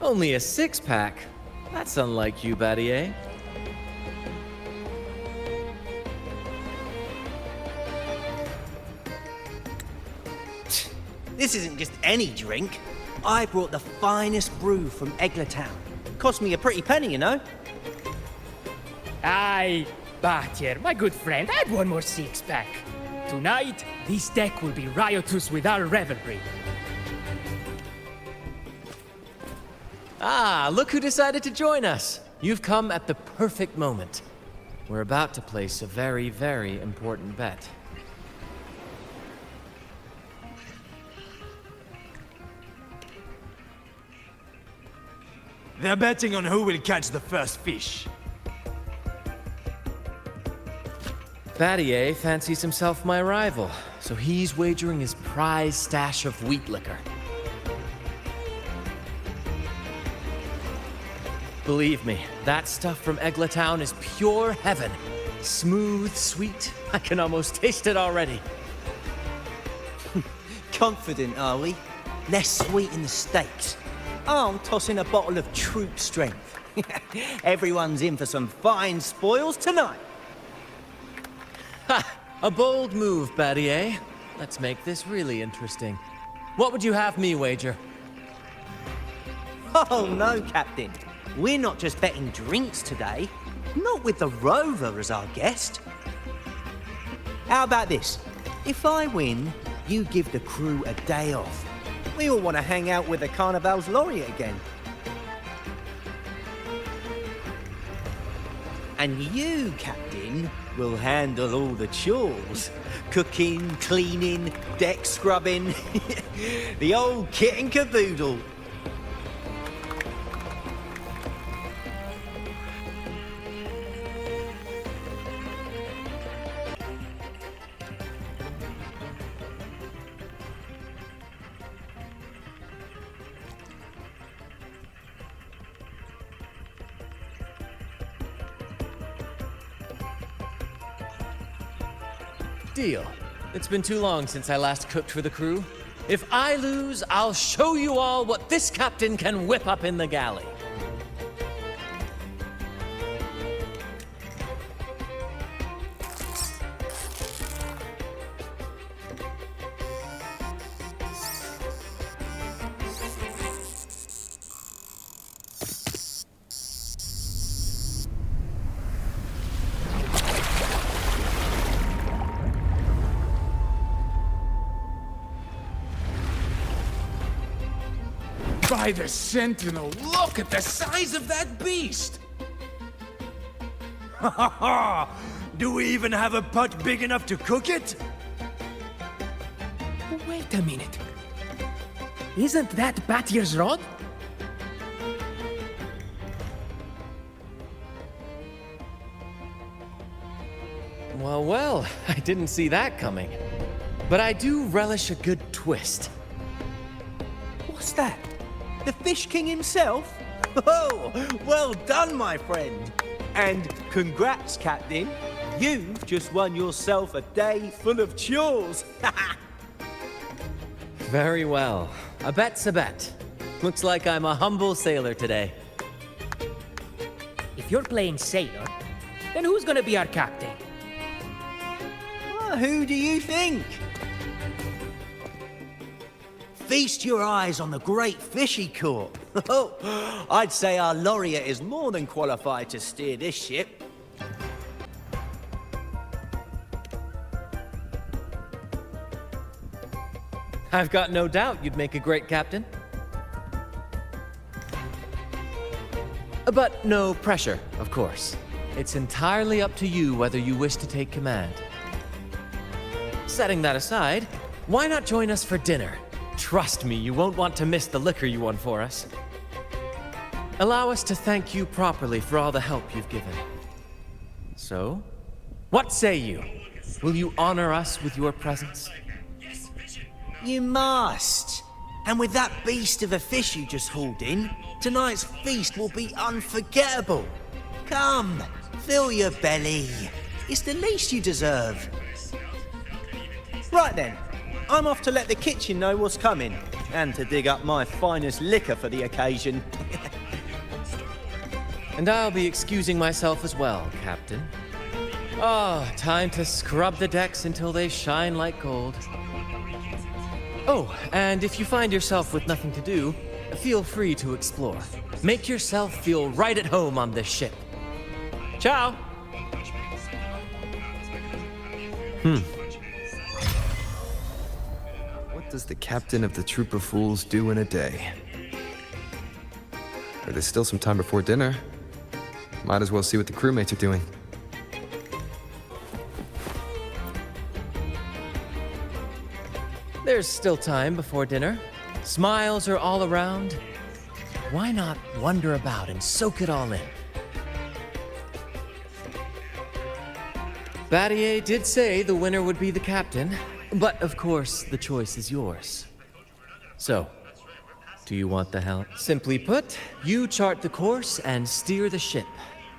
Only a six-pack? That's unlike you, Battier. This isn't just any drink. I brought the finest brew from Eglertown. Cost me a pretty penny, you know. Aye, Battier, my good friend, add one more six-pack. Tonight, this deck will be riotous with our revelry. Ah, look who decided to join us. You've come at the perfect moment. We're about to place a very, very important bet. They're betting on who will catch the first fish. Battier fancies himself my rival, so he's wagering his prize stash of wheat liquor. Believe me, that stuff from Eglertown is pure heaven. Smooth, sweet. I can almost taste it already. Confident, are we? Less sweet in the stakes. I'm tossing a bottle of troop strength. Everyone's in for some fine spoils tonight. Ha! A bold move, Battier. Let's make this really interesting. What would you have me wager? Oh no, Captain. We're not just betting drinks today. Not with the Rover as our guest. How about this? If I win, you give the crew a day off. We all want to hang out with the Carnival's laureate again. And you, Captain, will handle all the chores. Cooking, cleaning, deck scrubbing. The old kit and caboodle. Deal. It's been too long since I last cooked for the crew. If I lose, I'll show you all what this captain can whip up in the galley. By the Sentinel, look at the size of that beast! Ha ha ha! Do we even have a pot big enough to cook it? Wait a minute. Isn't that Battier's rod? Well, well, I didn't see that coming. But I do relish a good twist. What's that? The Fish King himself? Oh, well done, my friend. And congrats, Captain. You've just won yourself a day full of chores. Very well. A bet's a bet. Looks like I'm a humble sailor today. If you're playing sailor, then who's gonna be our captain? Well, who do you think? Feast your eyes on the great fish he caught. Oh, I'd say our laureate is more than qualified to steer this ship. I've got no doubt you'd make a great captain. But no pressure, of course. It's entirely up to you whether you wish to take command. Setting that aside, why not join us for dinner? Trust me, you won't want to miss the liquor you won for us. Allow us to thank you properly for all the help you've given. So, what say you? Will you honor us with your presence? You must. And with that beast of a fish you just hauled in, tonight's feast will be unforgettable. Come, fill your belly. It's the least you deserve. Right then, I'm off to let the kitchen know what's coming. And to dig up my finest liquor for the occasion. And I'll be excusing myself as well, Captain. Oh, time to scrub the decks until they shine like gold. Oh, and if you find yourself with nothing to do, feel free to explore. Make yourself feel right at home on this ship. Ciao! What does the captain of the troop of fools do in a day? There's still some time before dinner. Might as well see what the crewmates are doing. There's still time before dinner. Smiles are all around. Why not wander about and soak it all in? Battier did say the winner would be the captain, but of course the choice is yours. So, do you want the helm? Simply put, you chart the course and steer the ship.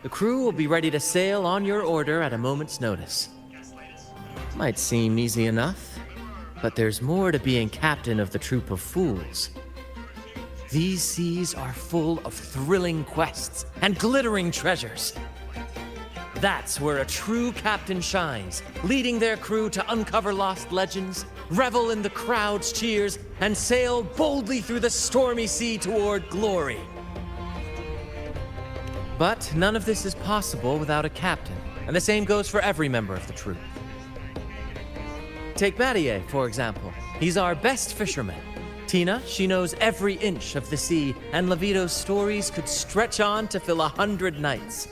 The crew will be ready to sail on your order at a moment's notice. Might seem easy enough, but there's more to being captain of the troop of fools. These seas are full of thrilling quests and glittering treasures. That's where a true captain shines, leading their crew to uncover lost legends, revel in the crowd's cheers, and sail boldly through the stormy sea toward glory. But none of this is possible without a captain, and the same goes for every member of the troop. Take Battier, for example. He's our best fisherman. Tina, she knows every inch of the sea, and Levito's stories could stretch on to fill 100 nights.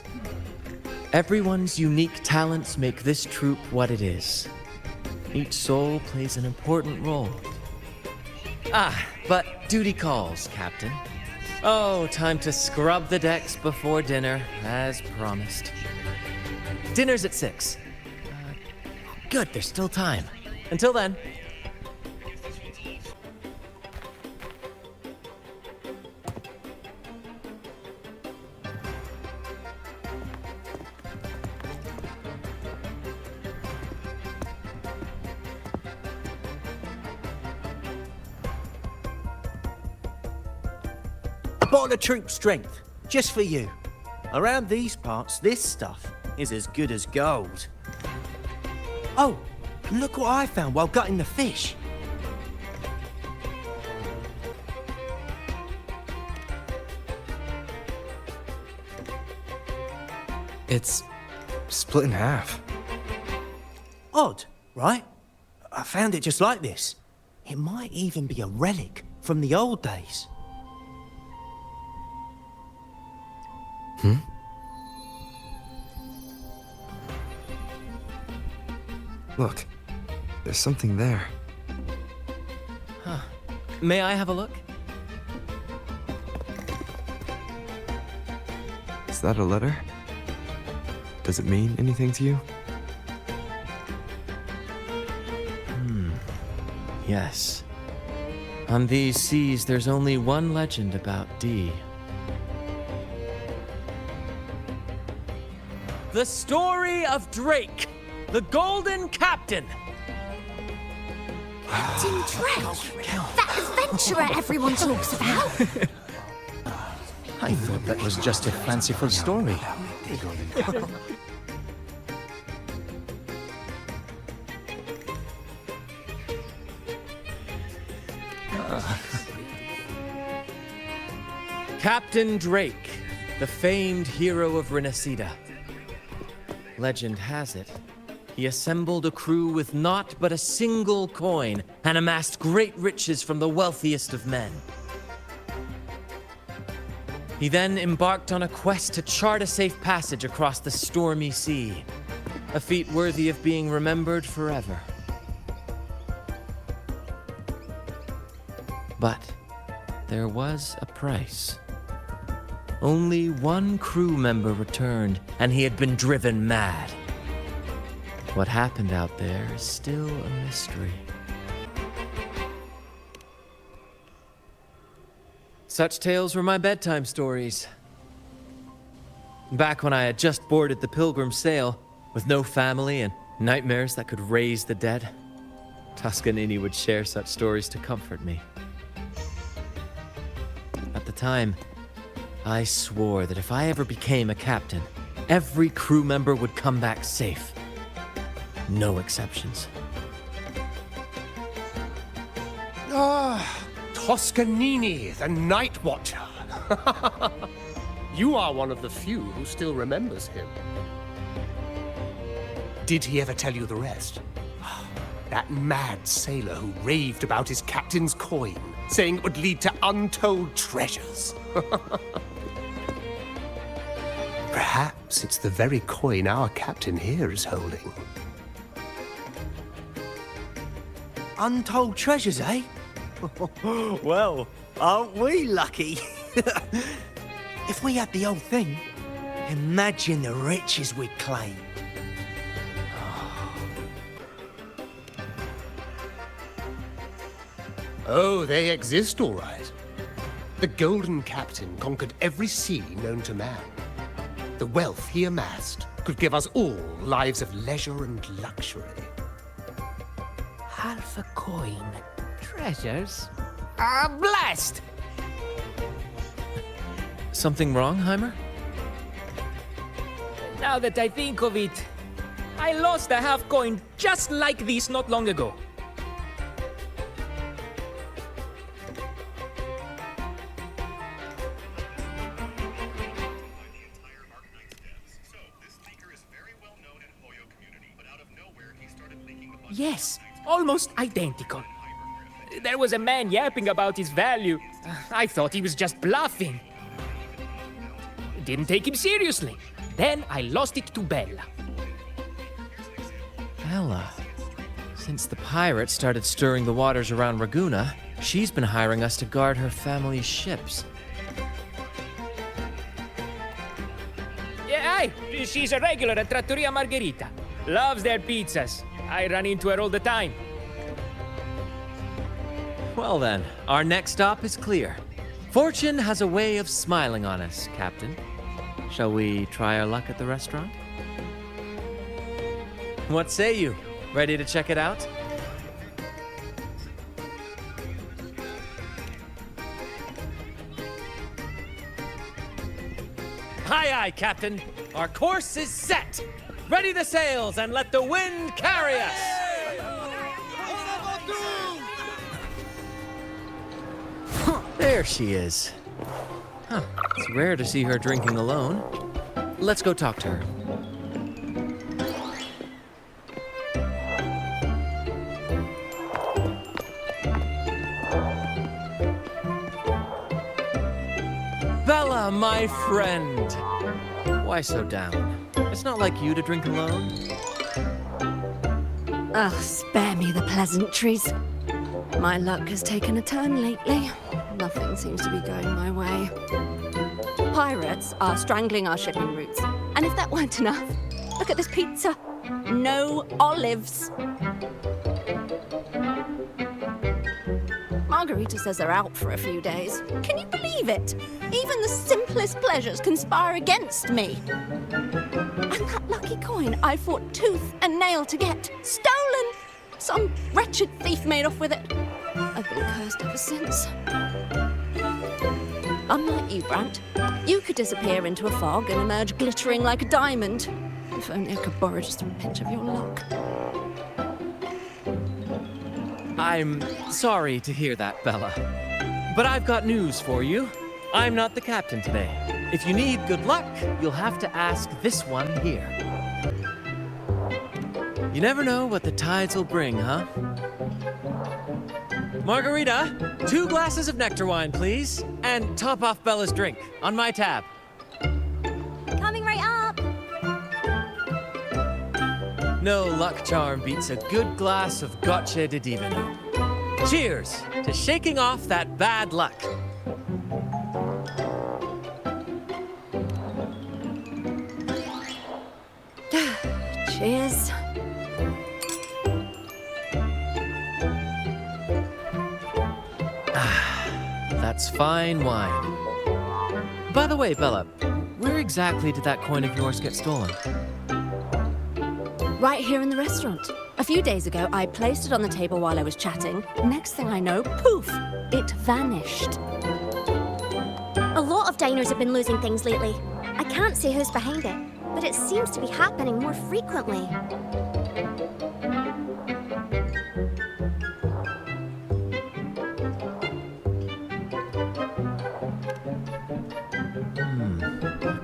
Everyone's unique talents make this troop what it is. Each soul plays an important role. Ah, but duty calls, Captain. Oh, time to scrub the decks before dinner, as promised. Dinner's at 6. Good, there's still time. Until then. A bottle of troop strength, just for you. Around these parts, this stuff is as good as gold. Oh, and look what I found while gutting the fish. It's split in half. Odd, right? I found it just like this. It might even be a relic from the old days. Look, there's something there. May I have a look? Is that a letter? Does it mean anything to you? Yes. On these seas, there's only one legend about Dee. The story of Drake, the Golden Captain. Captain Drake, that adventurer everyone talks about. I thought that was just a fanciful story. Captain Drake, the famed hero of Renacida. Legend has it, he assembled a crew with naught but a single coin and amassed great riches from the wealthiest of men. He then embarked on a quest to chart a safe passage across the stormy sea, a feat worthy of being remembered forever. But there was a price. Only one crew member returned, and he had been driven mad. What happened out there is still a mystery. Such tales were my bedtime stories. Back when I had just boarded the Pilgrim sail, with no family and nightmares that could raise the dead, Toscanini would share such stories to comfort me. time, I swore that if I ever became a captain, every crew member would come back safe. No exceptions. Ah, Toscanini, the Night Watcher. You are one of the few who still remembers him. Did he ever tell you the rest? That mad sailor who raved about his captain's coin, saying it would lead to untold treasures. Perhaps it's the very coin our captain here is holding. Untold treasures, eh? Well, aren't we lucky? If we had the whole thing, imagine the riches we'd claim. Oh, they exist, all right. The Golden Captain conquered every sea known to man. The wealth he amassed could give us all lives of leisure and luxury. Half a coin. Treasures? Ah, blast! Something wrong, Heimer? Now that I think of it, I lost a half coin just like this not long ago. Yes, almost identical. There was a man yapping about his value. I thought he was just bluffing. Didn't take him seriously. Then I lost it to Bella. Bella. Since the pirates started stirring the waters around Raguna, she's been hiring us to guard her family's ships. Yeah, aye. She's a regular at Trattoria Margherita. Loves their pizzas. I run into her all the time. Well then, our next stop is clear. Fortune has a way of smiling on us, Captain. Shall we try our luck at the restaurant? What say you? Ready to check it out? Aye, aye, Captain. Our course is set. Ready the sails and let the wind carry us. There she is. Huh. It's rare to see her drinking alone. Let's go talk to her. Bella, my friend. Why so down? It's not like you to drink alone. Oh, spare me the pleasantries. My luck has taken a turn lately. Nothing seems to be going my way. Pirates are strangling our shipping routes. And if that weren't enough, look at this pizza. No olives. Margarita says they're out for a few days. Can you believe it? Even the simplest pleasures conspire against me. And that lucky coin I fought tooth and nail to get. Stolen! Some wretched thief made off with it. I've been cursed ever since. Unlike you, Brant, you could disappear into a fog and emerge glittering like a diamond. If only I could borrow just a pinch of your luck. I'm sorry to hear that, Bella. But I've got news for you. I'm not the captain today. If you need good luck, you'll have to ask this one here. You never know what the tides will bring, huh? Margarita, 2 glasses of nectar wine, please. And top off Bella's drink on my tab. Coming right up! No luck charm beats a good glass of Gocce di Divino. Cheers to shaking off that bad luck. Cheers. That's fine wine. By the way, Bella, where exactly did that coin of yours get stolen? Right here in the restaurant. A few days ago, I placed it on the table while I was chatting. Next thing I know, poof, it vanished. A lot of diners have been losing things lately. I can't say who's behind it, but it seems to be happening more frequently.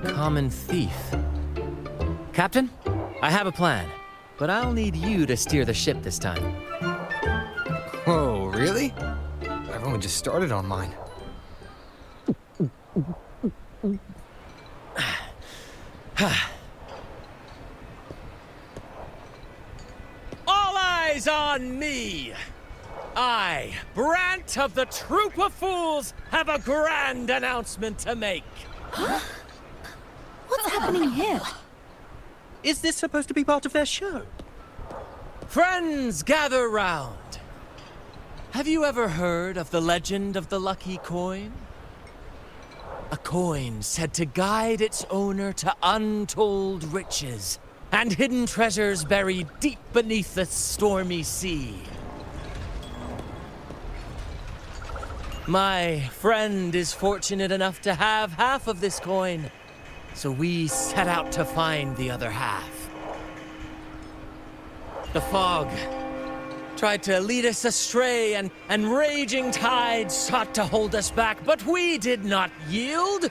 A common thief. Captain, I have a plan, but I'll need you to steer the ship this time. Oh, really? I've only just started on mine. All eyes on me! I, Brant of the Troop of Fools, have a grand announcement to make. What's happening here? Is this supposed to be part of their show? Friends, gather round. Have you ever heard of the legend of the lucky coin? A coin said to guide its owner to untold riches and hidden treasures buried deep beneath the stormy sea. My friend is fortunate enough to have half of this coin, so we set out to find the other half. The fog tried to lead us astray, and raging tides sought to hold us back, but we did not yield.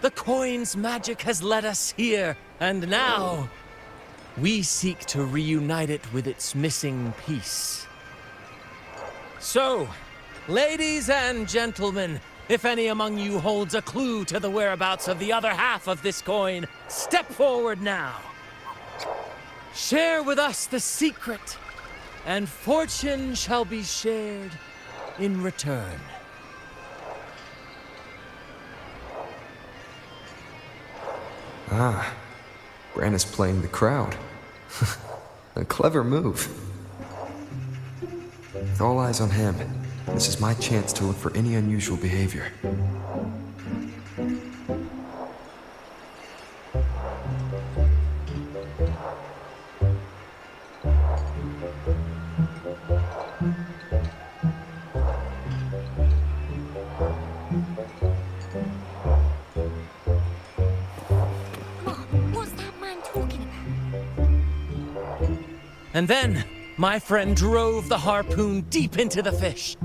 The coin's magic has led us here, and now we seek to reunite it with its missing piece. So, ladies and gentlemen, if any among you holds a clue to the whereabouts of the other half of this coin, step forward now. Share with us the secret, and fortune shall be shared in return. Ah, Brant is playing the crowd. A clever move. With all eyes on him, this is my chance to look for any unusual behavior. Mom, what's that man talking about? And then, my friend drove the harpoon deep into the fish.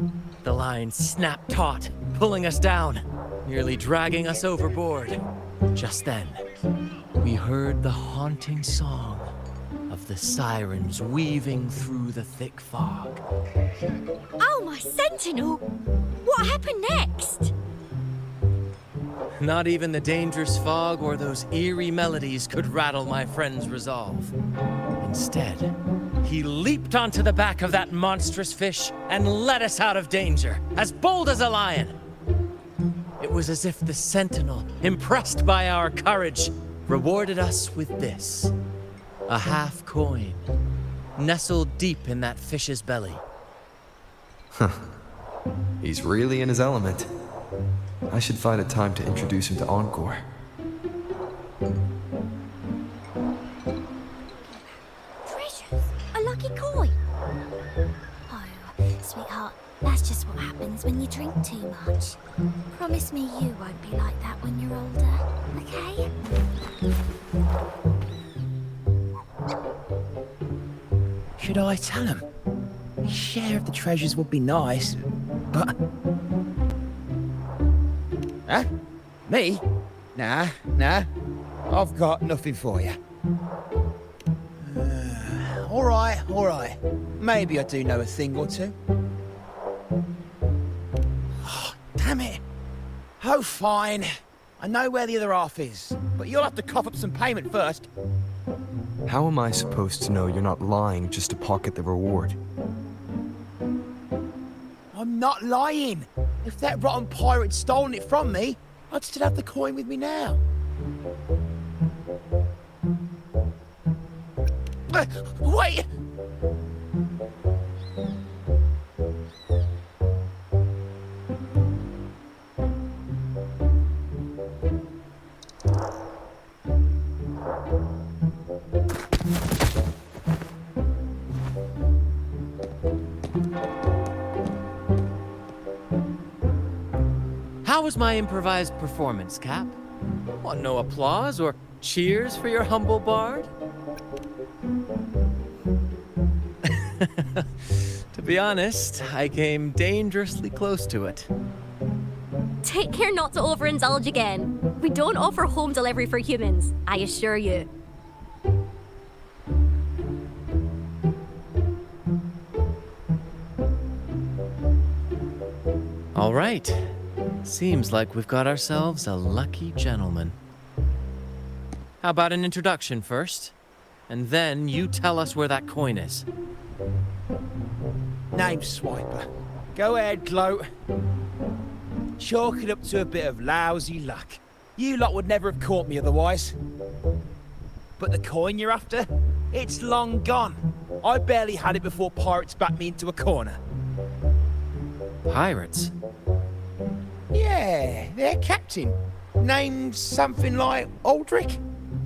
The line snapped taut, pulling us down, nearly dragging us overboard. Just then, we heard the haunting song of the sirens weaving through the thick fog. Oh, my sentinel! What happened next? Not even the dangerous fog or those eerie melodies could rattle my friend's resolve. Instead, he leaped onto the back of that monstrous fish and led us out of danger, as bold as a lion. It was as if the sentinel, impressed by our courage, rewarded us with this: a half coin, nestled deep in that fish's belly. He's really in his element. I should find a time to introduce him to Encore. Treasures? A lucky coin? Oh, sweetheart, that's just what happens when you drink too much. Promise me you won't be like that when you're older, okay? Should I tell him? A share of the treasures would be nice, but... Huh? Me? Nah. I've got nothing for you. All right. Maybe I do know a thing or two. Oh, damn it. Oh, fine. I know where the other half is, but you'll have to cough up some payment first. How am I supposed to know you're not lying just to pocket the reward? I'm not lying. If that rotten pirate'd stolen it from me, I'd still have the coin with me now. Wait! How was my improvised performance, Cap? Want no applause or cheers for your humble bard? To be honest, I came dangerously close to it. Take care not to overindulge again. We don't offer home delivery for humans, I assure you. All right. Seems like we've got ourselves a lucky gentleman. How about an introduction first? And then you tell us where that coin is. Name's Swiper. Go ahead, gloat. Chalk it up to a bit of lousy luck. You lot would never have caught me otherwise. But the coin you're after? It's long gone. I barely had it before pirates backed me into a corner. Pirates? Yeah, their captain. Named something like Aldrich.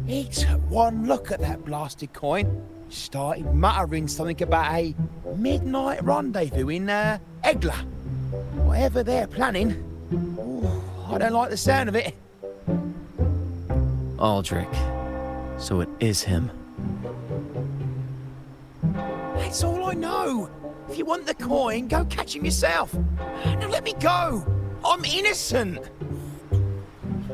He took one look at that blasted coin, started muttering something about a midnight rendezvous in Egla. Whatever they're planning. Ooh, I don't like the sound of it. Aldrich. So it is him. That's all I know. If you want the coin, go catch him yourself. Now let me go. I'm innocent.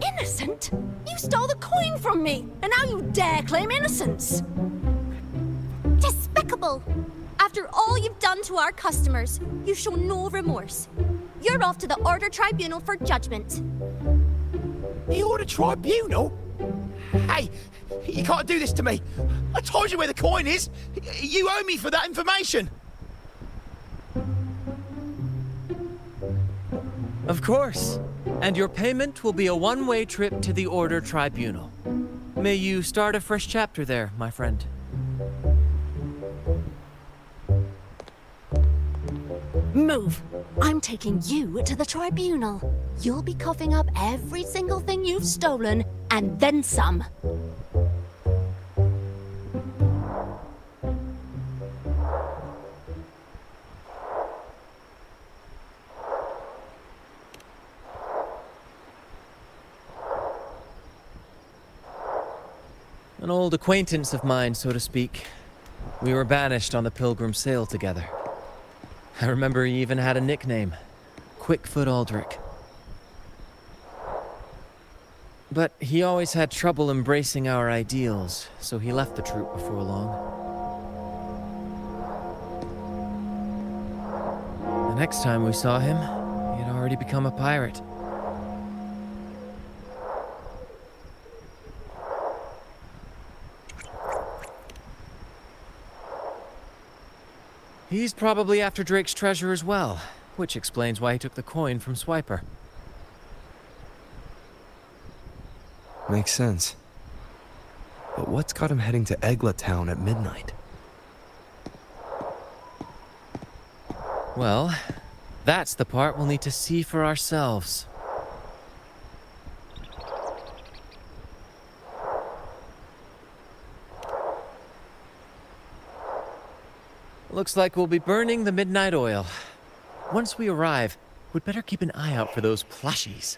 Innocent? You stole the coin from me, and now you dare claim innocence. Despicable! After all you've done to our customers, you show no remorse. You're off to the Order Tribunal for judgment. The Order Tribunal? Hey, you can't do this to me. I told you where the coin is. You owe me for that information. Of course. And your payment will be a one-way trip to the Order Tribunal. May you start a fresh chapter there, my friend. Move. I'm taking you to the tribunal. You'll be coughing up every single thing you've stolen, and then some. An old acquaintance of mine, so to speak. We were banished on the Pilgrim sail together. I remember he even had a nickname, Quickfoot Aldrich. But he always had trouble embracing our ideals, so he left the troop before long. The next time we saw him, he had already become a pirate. He's probably after Drake's treasure as well, which explains why he took the coin from Swiper. Makes sense. But what's got him heading to Egla Town at midnight? Well, that's the part we'll need to see for ourselves. Looks like we'll be burning the midnight oil. Once we arrive, we'd better keep an eye out for those plushies.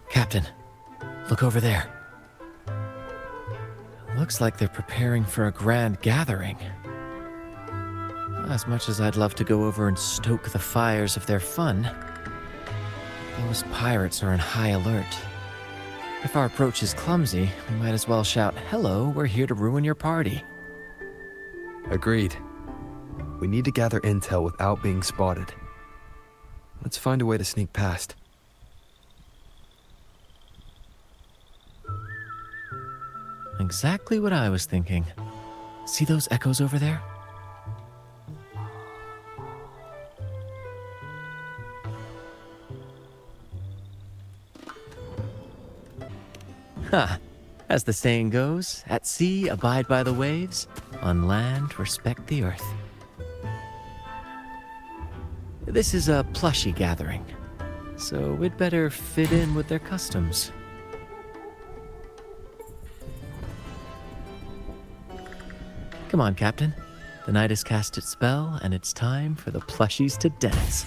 Captain, look over there. Looks like they're preparing for a grand gathering. As much as I'd love to go over and stoke the fires of their fun, those pirates are in high alert. If our approach is clumsy, we might as well shout, "Hello, we're here to ruin your party." Agreed. We need to gather intel without being spotted. Let's find a way to sneak past. Exactly what I was thinking. See those echoes over there? Ha! As the saying goes, at sea abide by the waves, on land respect the earth. This is a plushie gathering. so we'd better fit in with their customs. Come on, Captain. The night has cast its spell, and it's time for the plushies to dance.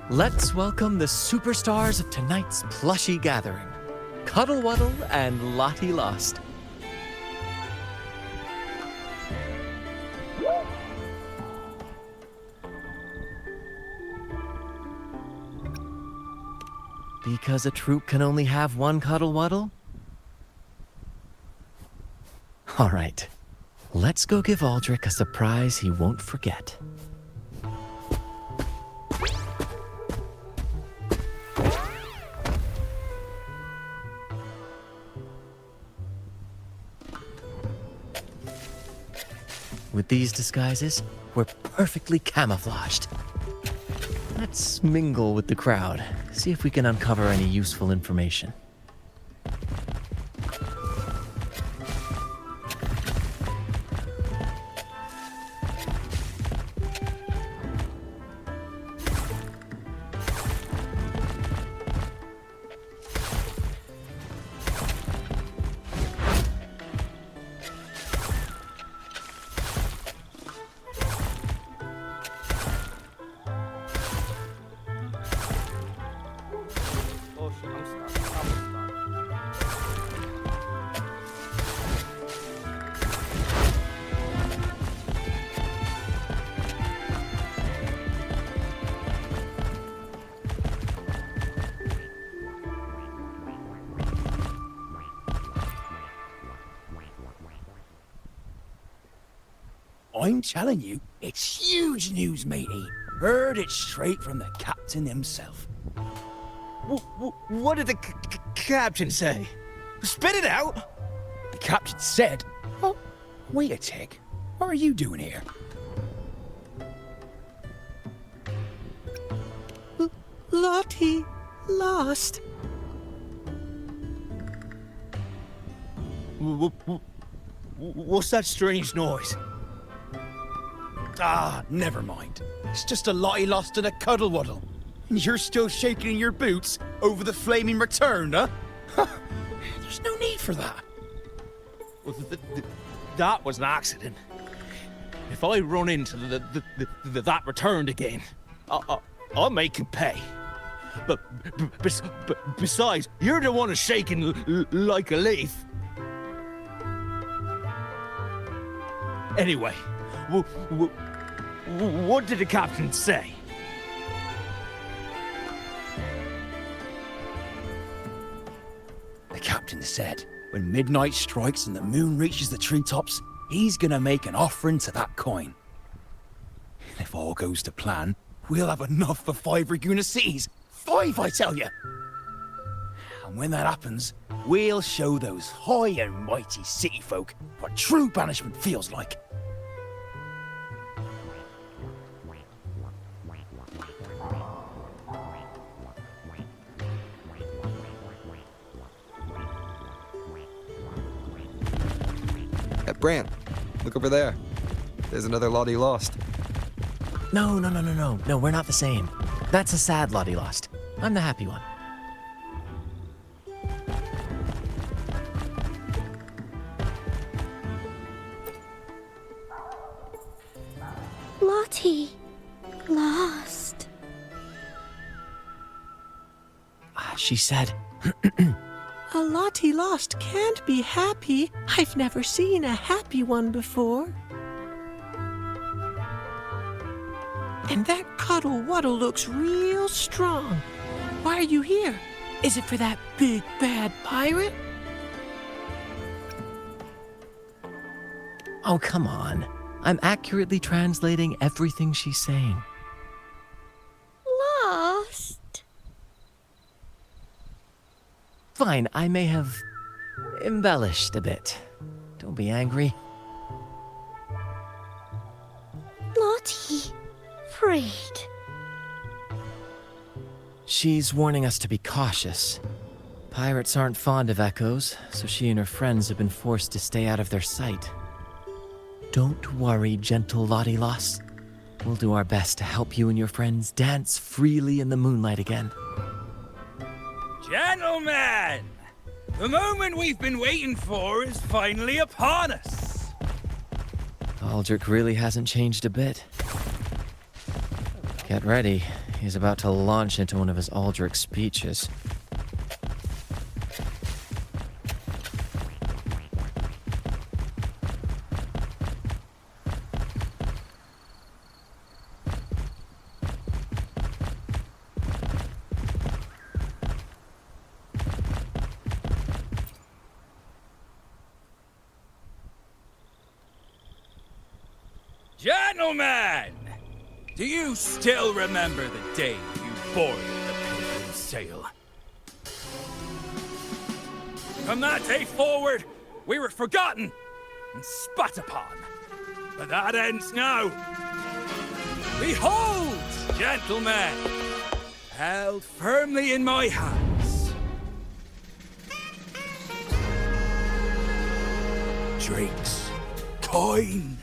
Let's welcome the superstars of tonight's plushie gathering, Cuddle Wuddle and Lottie Lost. Because a troop can only have one Cuddle Wuddle? All right, let's go give Aldrich a surprise he won't forget. With these disguises, we're perfectly camouflaged. Let's mingle with the crowd, see if we can uncover any useful information. I'm telling you, it's huge news, matey. Heard it straight from the captain himself. What did the captain say? Spit it out! The captain said... Oh, wait a tick. What are you doing here? Lottie lost. What's that strange noise? Ah, never mind. It's just a Lottie Lost and a Cuddle Wuddle. And you're still shaking in your boots over the flaming return, huh? There's no need for that. Well, that was an accident. If I run into that returned again, I'll make him pay. But besides, you're the one who's shaking like a leaf. Anyway, what did the captain say? The captain said, when midnight strikes and the moon reaches the treetops, he's gonna make an offering to that coin. And if all goes to plan, we'll have enough for 5 Raguna cities. 5, I tell you! And when that happens, we'll show those high and mighty city folk what true banishment feels like. Brant, look over there. There's another Lottie Lost. No, we're not the same. That's a sad Lottie Lost. I'm the happy one. Lottie lost. She said... A Lottie lost can't be happy. I've never seen a happy one before. And that Cuddle Wuddle looks real strong. Why are you here? Is it for that big bad pirate? Oh, come on. I'm accurately translating everything she's saying. Lost. Fine, I may have embellished a bit. Don't be angry. Lottie. Freed. She's warning us to be cautious. Pirates aren't fond of echoes, so she and her friends have been forced to stay out of their sight. Don't worry, gentle Lottie Lost. We'll do our best to help you and your friends dance freely in the moonlight again. Gentlemen! The moment we've been waiting for is finally upon us. Aldrich really hasn't changed a bit. Get ready. He's about to launch into one of his Aldrich speeches. Gentlemen! Do you still remember the day you boarded the Pilgrim's sail? From that day forward, we were forgotten and spat upon. But that ends now. Behold, gentlemen, held firmly in my hands, Drake's coin.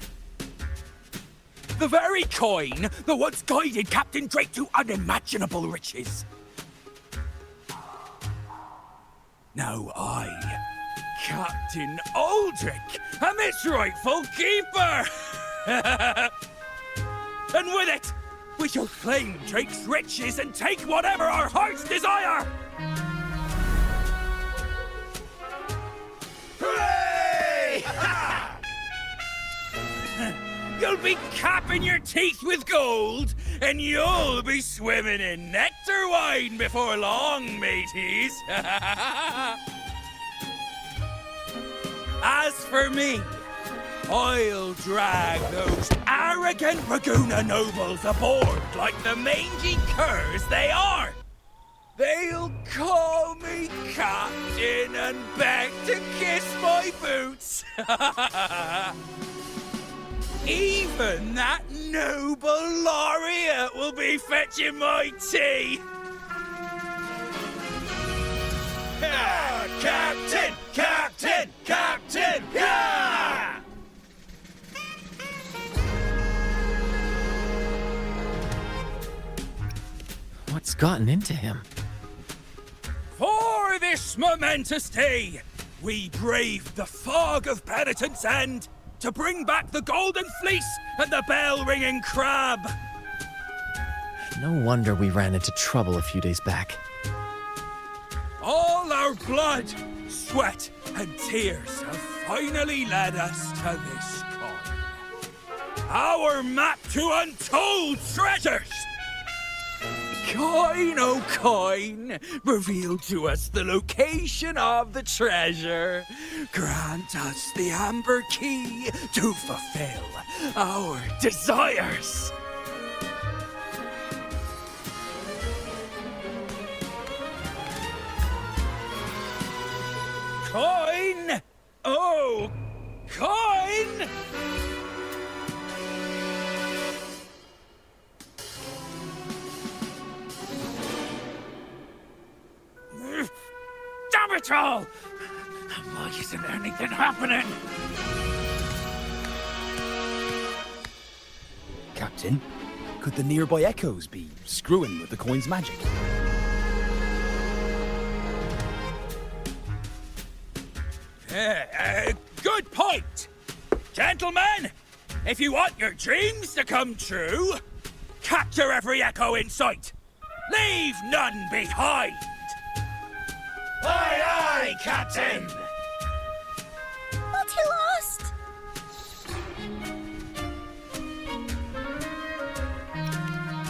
The very coin that once guided Captain Drake to unimaginable riches. Now I, Captain Aldrich, am its rightful keeper! And with it, we shall claim Drake's riches and take whatever our hearts desire! Hooray! You'll be capping your teeth with gold, and you'll be swimming in nectar wine before long, mateys. As for me, I'll drag those arrogant Raguna nobles aboard like the mangy curs they are. They'll call me captain and beg to kiss my boots. Even that noble laureate will be fetching my tea. Captain! Captain! Captain! Yeah! What's gotten into him? For this momentous day, we braved the fog of penitence and to bring back the golden fleece and the bell-ringing crab. No wonder we ran into trouble a few days back. All our blood, sweat, and tears have finally led us to this coin. Our map to untold treasures! Coin, oh coin, reveal to us the location of the treasure. Grant us the amber key to fulfill our desires. Coin! Oh, coin! Damn it all! Why isn't anything happening? Captain, could the nearby echoes be screwing with the coin's magic? Good point! Gentlemen, if you want your dreams to come true, capture every echo in sight. Leave none behind! Aye, aye, Captain! But he lost!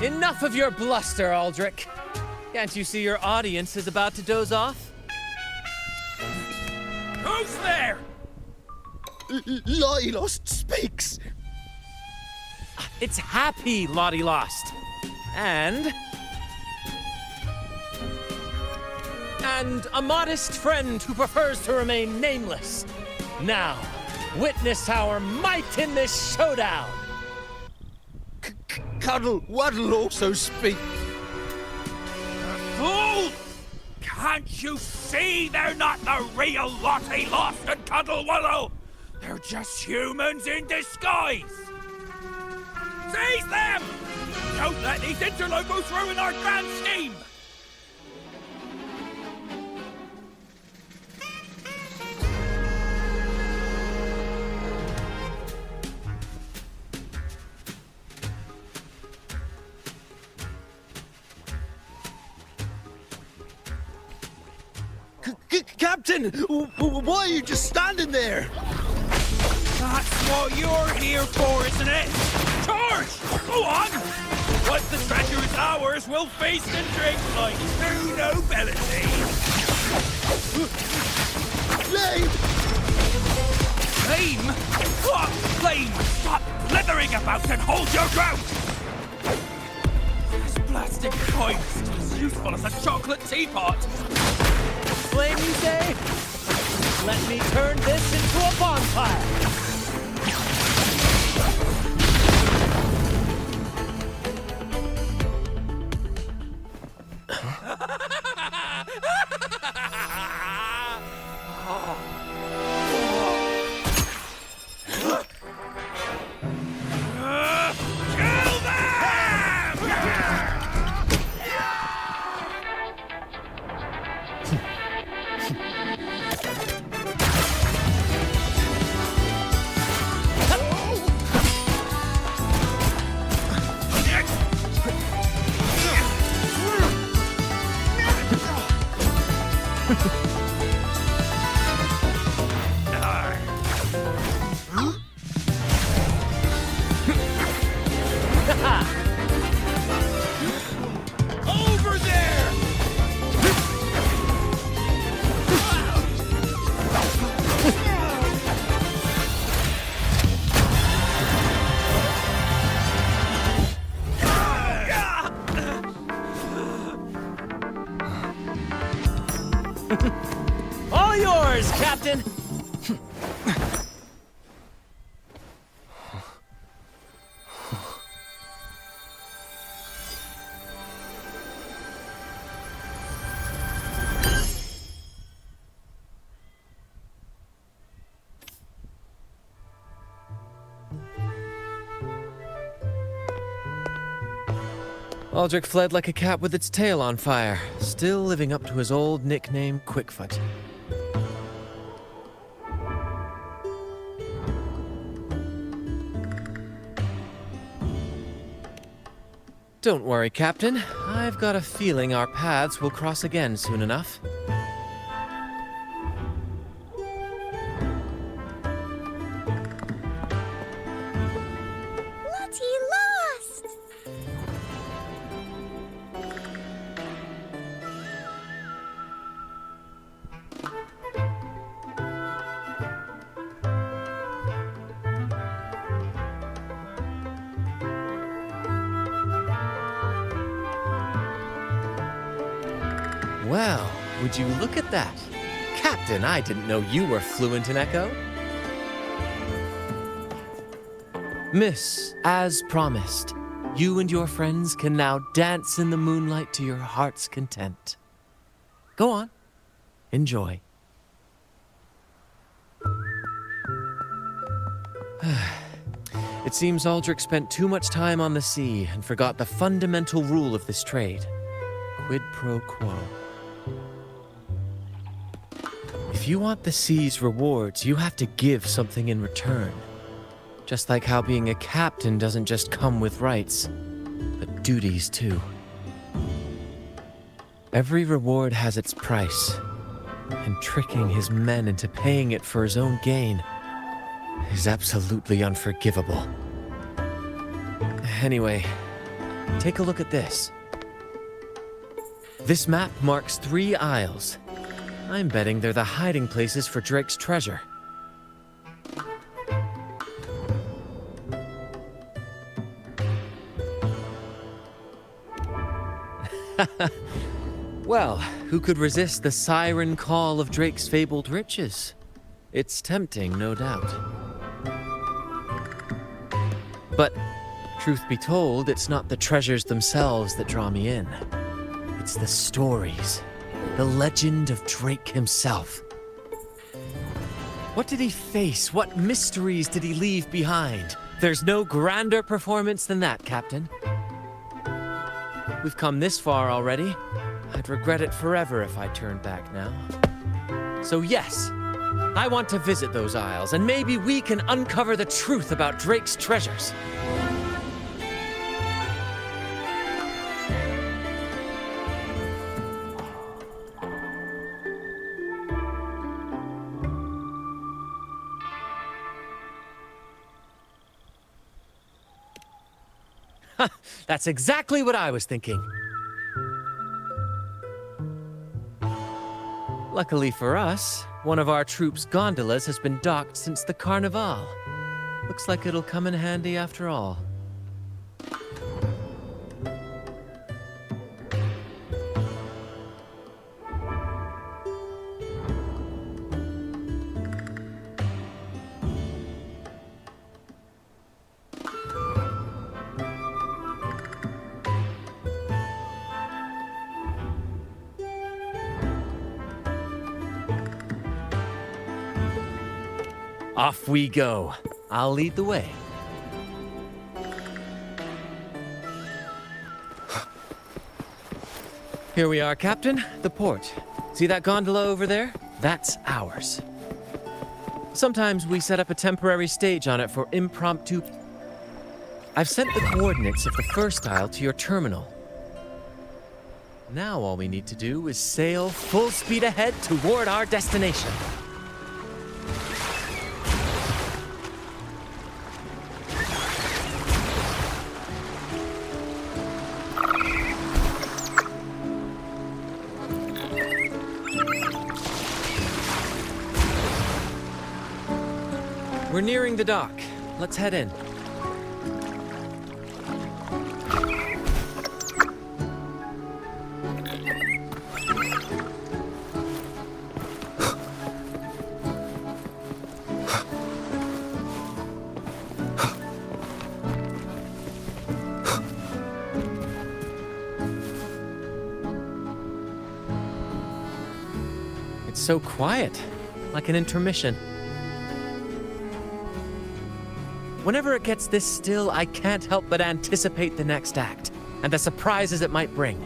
Enough of your bluster, Aldrich. Can't you see your audience is about to doze off? Who's there? Lottie Lost speaks! It's Happy Lottie Lost. And a modest friend who prefers to remain nameless. Now, witness our might in this showdown. Cuddle Waddle also speak. Fool! Can't you see they're not the real Lottie Lost and Cuddle Wallow? They're just humans in disguise! Seize them! Don't let these interlopers ruin our grand scheme! Captain, why are you just standing there? That's what you're here for, isn't it? Charge! Go on! Once the treasure is ours, we'll feast and drink like true nobility. Flame! Flame? What flame? Stop blithering about and hold your ground! This plastic coin is still as useful as a chocolate teapot. Flame, you say? Let me turn this into a bonfire! Over there! All yours, Captain! Aldrich fled like a cat with its tail on fire, still living up to his old nickname, Quickfoot. Don't worry, Captain. I've got a feeling our paths will cross again soon enough. Lost! Well, would you look at that? Captain, I didn't know you were fluent in Echo. Miss, as promised, you and your friends can now dance in the moonlight to your heart's content. Go on. Enjoy. It seems Aldrich spent too much time on the sea and forgot the fundamental rule of this trade. Quid pro quo. If you want the sea's rewards, you have to give something in return. Just like how being a captain doesn't just come with rights, but duties too. Every reward has its price, and tricking his men into paying it for his own gain is absolutely unforgivable. Anyway, take a look at this. This map marks 3 isles. I'm betting they're the hiding places for Drake's treasure. Well, who could resist the siren call of Drake's fabled riches? It's tempting, no doubt. But, truth be told, it's not the treasures themselves that draw me in. It's the stories, the legend of Drake himself. What did he face? What mysteries did he leave behind? There's no grander performance than that, Captain. We've come this far already. I'd regret it forever if I turned back now. So yes, I want to visit those isles, and maybe we can uncover the truth about Drake's treasures. That's exactly what I was thinking. Luckily for us, one of our troops' gondolas has been docked since the Carnival. Looks like it'll come in handy after all. Off we go. I'll lead the way. Here we are, Captain. The port. See that gondola over there? That's ours. Sometimes we set up a temporary stage on it for impromptu... I've sent the coordinates of the first isle to your terminal. Now all we need to do is sail full speed ahead toward our destination. We're nearing the dock. Let's head in. It's so quiet, like an intermission. Whenever it gets this still, I can't help but anticipate the next act, and the surprises it might bring.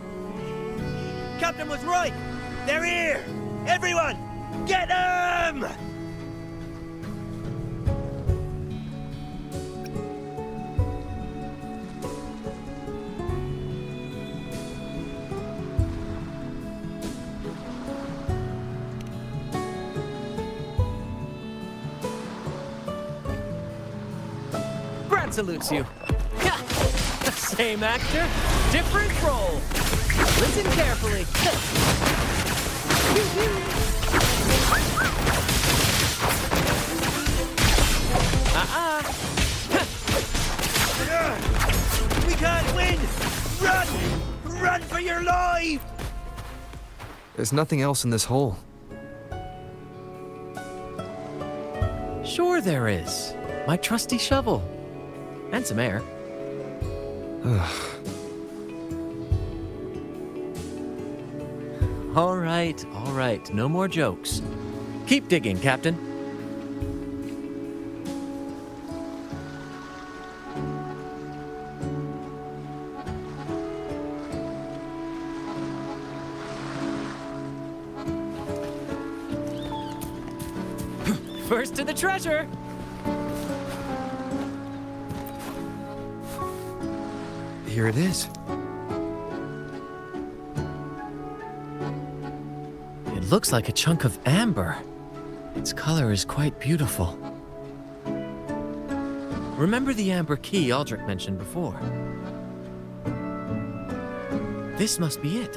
Captain was right! They're here! Everyone! Get them! Brant salutes you. Same actor, different role. Listen carefully. We can't win! Run! Run for your life! There's nothing else in this hole. Sure there is. My trusty shovel. And some air. All right. No more jokes. Keep digging, Captain. First to the treasure! Here it is. It looks like a chunk of amber. Its color is quite beautiful. Remember the amber key Aldrich mentioned before? This must be it.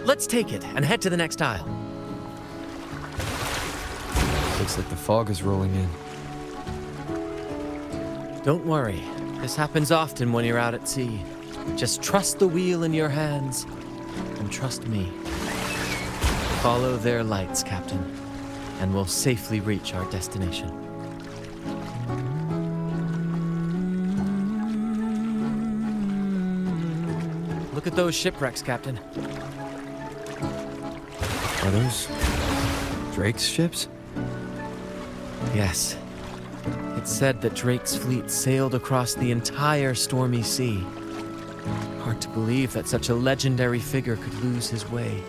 Let's take it and head to the next aisle. Looks like the fog is rolling in. Don't worry. This happens often when you're out at sea. Just trust the wheel in your hands, and trust me. Follow their lights, Captain, and we'll safely reach our destination. Look at those shipwrecks, Captain. Are those Drake's ships? Yes. It's said that Drake's fleet sailed across the entire stormy sea. Hard to believe that such a legendary figure could lose his way.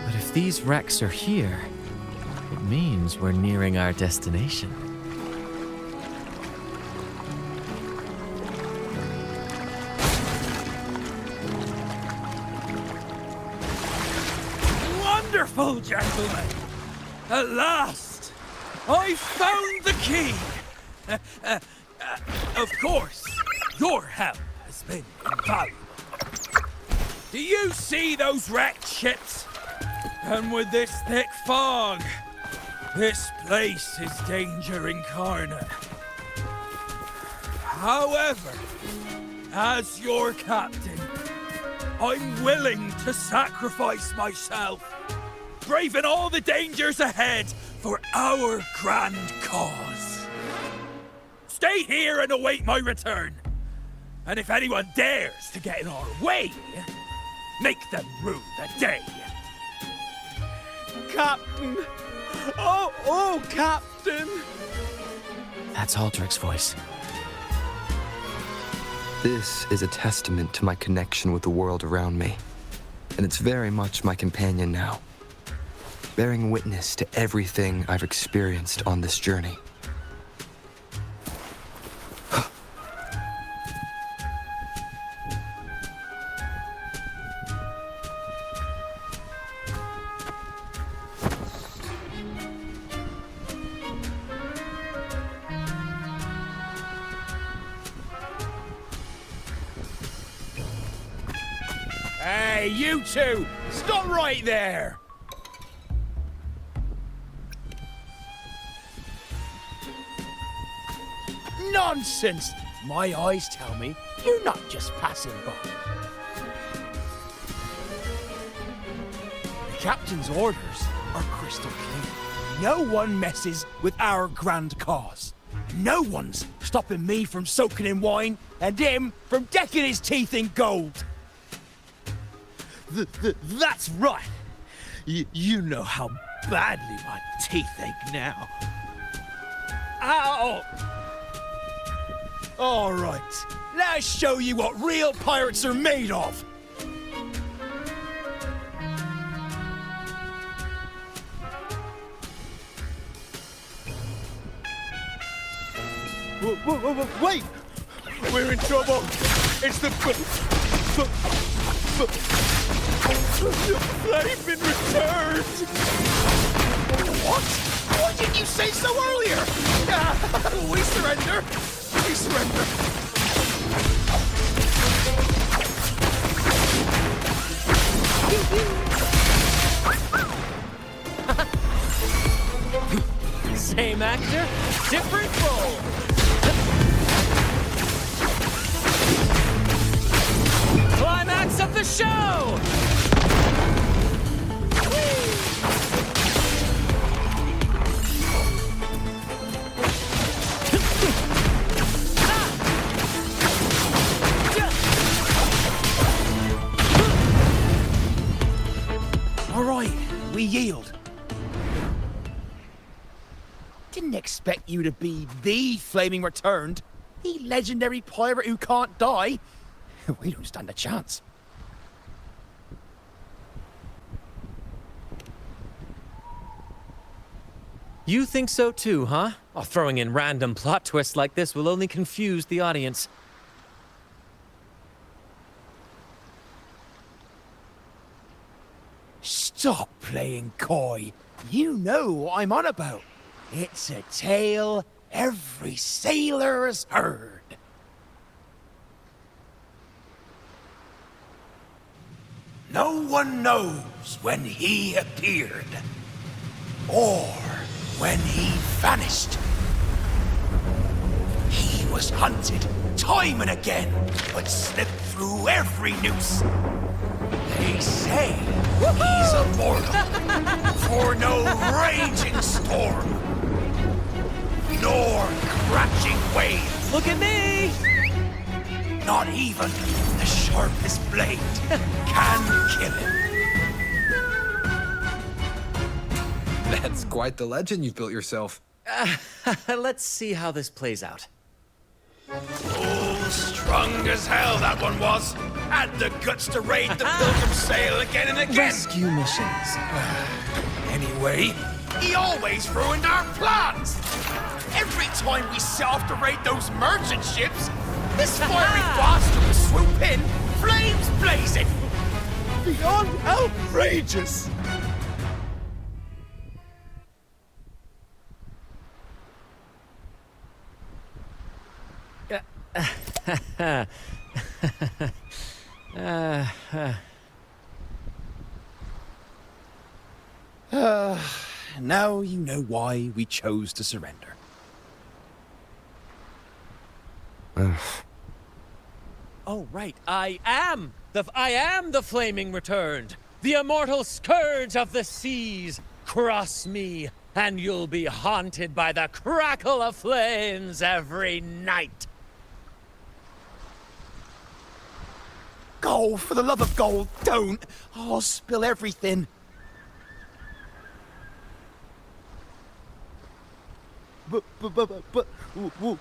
But if these wrecks are here, it means we're nearing our destination. Wonderful, gentlemen! At last, I found the key! Of course, your help has been invaluable. Do you see those wrecked ships? And with this thick fog, this place is danger incarnate. However, as your captain, I'm willing to sacrifice myself, braving all the dangers ahead for our grand cause. Stay here and await my return. And if anyone dares to get in our way, make them rue the day. Captain! Oh, Captain! That's Aldrich's voice. This is a testament to my connection with the world around me, and it's very much my companion now, bearing witness to everything I've experienced on this journey. Hey, you two! Stop right there! Nonsense! My eyes tell me you're not just passing by. The captain's orders are crystal clear. No one messes with our grand cause. No one's stopping me from soaking in wine and him from decking his teeth in gold. That's right. You know how badly my teeth ache now. Ow! All right, let's show you what real pirates are made of. Wait! We're in trouble. It's the they've been returned. What? Why didn't you say so earlier? We surrender. We surrender. Same actor, different role. Climax of the show! All right, we yield. Didn't expect you to be the Flaming Returned, the legendary pirate who can't die. We don't stand a chance. You think so too, huh? Oh, throwing in random plot twists like this will only confuse the audience. Stop playing coy. You know what I'm on about. It's a tale every sailor has heard. No one knows when he appeared, or when he vanished. He was hunted time and again, but slipped through every noose. They say he's immortal, for no raging storm, nor crashing wave. Look at me! Not even the sharpest blade can kill him. That's quite the legend you've built yourself. Let's see how this plays out. Oh, strong as hell that one was. Had the guts to raid the Pilgrim Sail again and again. Rescue missions. Anyway, he always ruined our plans. Every time we set off to raid those merchant ships, this fiery bastard would swoop in, flames blazing. Beyond outrageous! Now you know why we chose to surrender. Oh, right. I am the flaming returned. The immortal scourge of the seas. Cross me, and you'll be haunted by the crackle of flames every night. Gold, for the love of gold, don't! I'll spill everything. But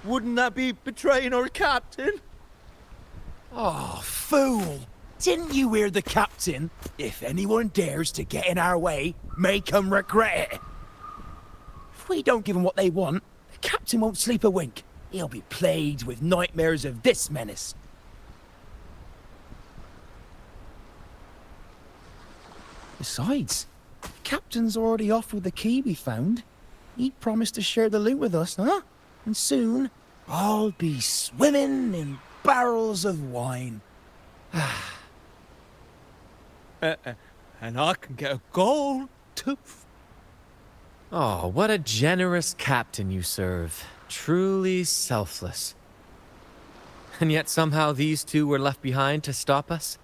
wouldn't that be betraying our captain? Oh, fool! Didn't you hear the captain? If anyone dares to get in our way, make 'em regret it. If we don't give them what they want, the captain won't sleep a wink. He'll be plagued with nightmares of this menace. Besides, the captain's already off with the key we found. He promised to share the loot with us, huh? And soon, I'll be swimming in barrels of wine. And I can get a gold tooth. Oh, what a generous captain you serve. Truly selfless. And yet somehow these two were left behind to stop us?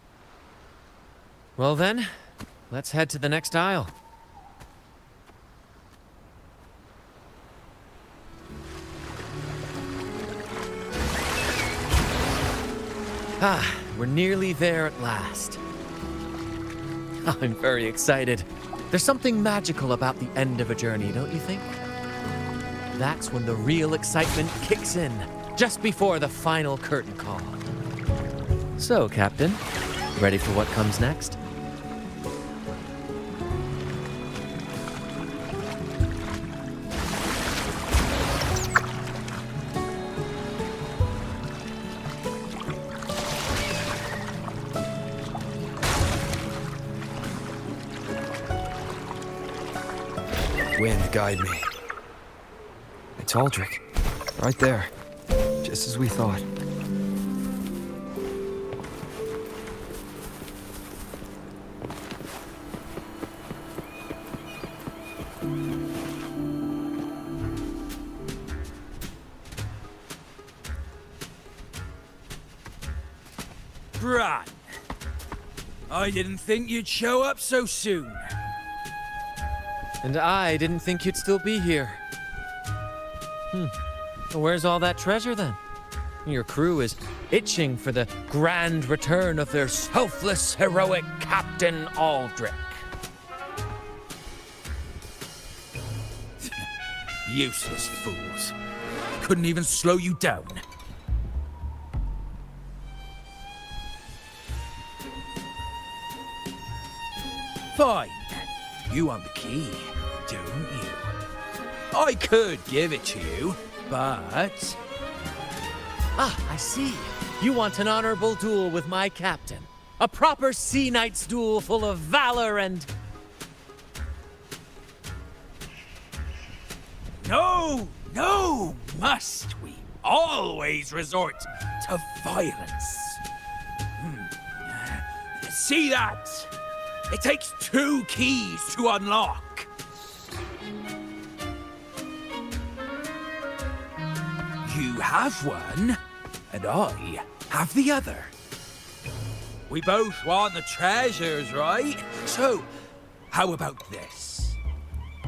Well then, let's head to the next aisle. Ah, we're nearly there at last. I'm very excited. There's something magical about the end of a journey, don't you think? That's when the real excitement kicks in, just before the final curtain call. So, Captain, ready for what comes next? Wind, guide me. It's Aldrich. Right there. Just as we thought. Brant, I didn't think you'd show up so soon. And I didn't think you'd still be here. Where's all that treasure then? Your crew is itching for the grand return of their selfless, heroic Captain Aldrich. Useless fools. Couldn't even slow you down. Fine. You want the key, don't you? I could give it to you, but... Ah, I see. You want an honorable duel with my captain. A proper sea knight's duel full of valor and... No, must we always resort to violence? See that? It takes 2 keys to unlock. You have one, and I have the other. We both want the treasures, right? So, how about this?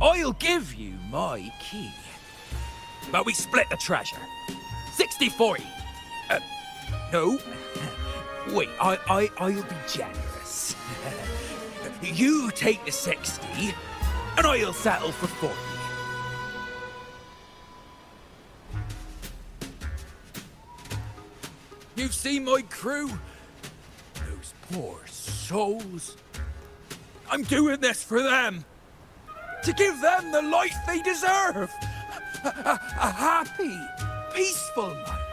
I'll give you my key, but we split the treasure. 60-40. No. Wait, I'll be generous. You take the 60, and I'll settle for 40. You've seen my crew? Those poor souls. I'm doing this for them. To give them the life they deserve. A happy, peaceful life.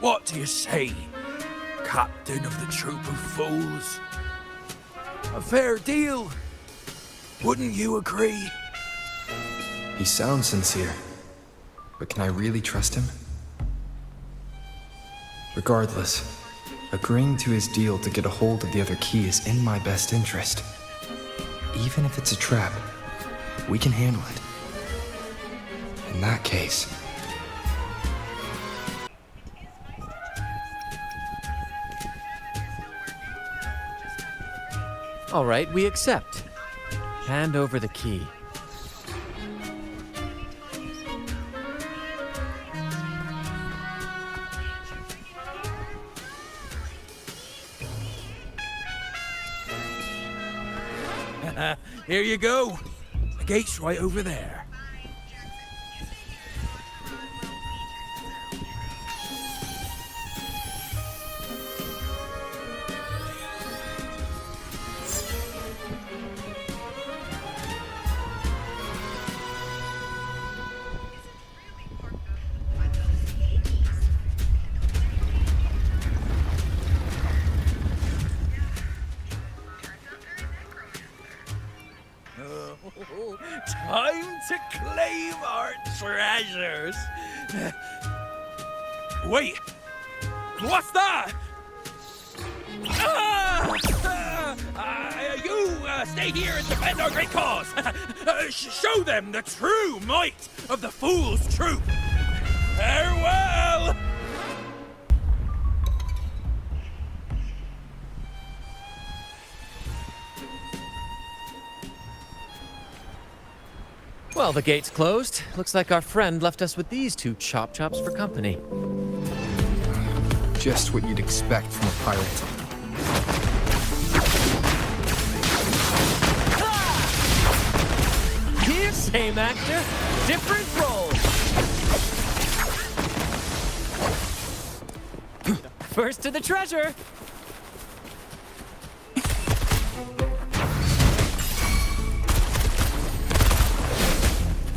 What do you say, Captain of the Troop of Fools? A fair deal, wouldn't you agree? He sounds sincere, but can I really trust him? Regardless, agreeing to his deal to get a hold of the other key is in my best interest. Even if it's a trap, we can handle it. In that case... All right, we accept. Hand over the key. Here you go. The gate's right over there. Time to claim our treasures. Wait, what's that? You stay here and defend our great cause. Show them the true might of the Fool's Troop. Farewell. Well, the gate's closed. Looks like our friend left us with these two chop chops for company. Just what you'd expect from a pirate. Here, same actor, different role. First to the treasure.